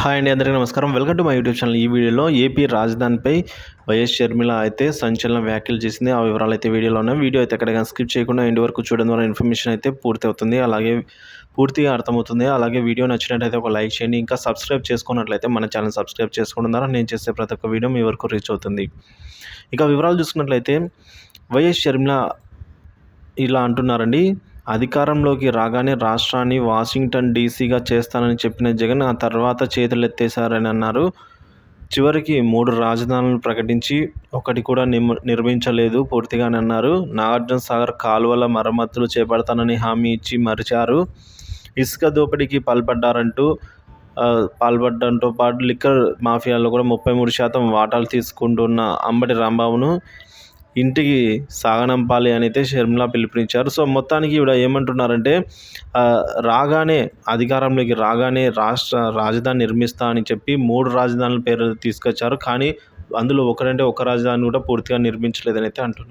Hi అండి, అందరికీ నమస్కారం. Welcome to my YouTube channel. ఈ వీడియోలో ఏపీ రాజధానిపై వైఎస్ షర్మిల అయితే సంచలన వ్యాఖ్యలు చేసింది. ఆ వివరాలు అయితే వీడియోలో ఉన్నాయి. వీడియో అయితే ఎక్కడికైనా స్కిప్ చేయకుండా ఎండ్ వరకు చూడడం ద్వారా ఇన్ఫర్మేషన్ అయితే పూర్తి అవుతుంది, అలాగే పూర్తిగా అర్థమవుతుంది. అలాగే వీడియో నచ్చినట్టయితే ఒక లైక్ చేయండి. ఇంకా సబ్స్క్రైబ్ చేసుకున్నట్లయితే మన ఛానల్ సబ్స్క్రైబ్ చేసుకోవడం ద్వారా నేను చేసే ప్రతి ఒక్క వీడియో మీ వరకు రీచ్ అవుతుంది. ఇక వివరాలు చూసుకున్నట్లయితే వైఎస్ షర్మిల ఇలా అంటున్నారండి. అధికారంలోకి రాగానే రాష్ట్రాన్ని వాషింగ్టన్ డీసీగా చేస్తానని చెప్పిన జగన్ ఆ తర్వాత చేతులెత్తేశారని అన్నారు. చివరికి 3 రాజధానులను ప్రకటించి ఒకటి కూడా నిర్మించలేదు పూర్తిగానే అన్నారు. నాగార్జున సాగర్ కాలువల మరమ్మతులు చేపడతానని హామీ ఇచ్చి మరిచారు. ఇసుక దోపిడీకి పాల్పడడంతో పాటు లిక్కర్ మాఫియాలో కూడా 33% వాటాలు తీసుకుంటున్న అంబటి రాంబాబును ఇంటికి సాగనంపాలి అని అయితే షర్మిల పిలుపునిచ్చారు. సో మొత్తానికి ఈవిడ ఏమంటున్నారంటే రాగానే అధికారంలోకి రాగానే రాష్ట్ర రాజధాని నిర్మిస్తా అని చెప్పి 3 రాజధానుల పేరు తీసుకొచ్చారు. కానీ అందులో ఒకటంటే ఒక రాజధాని కూడా పూర్తిగా నిర్మించలేదని అయితే అంటున్నారు.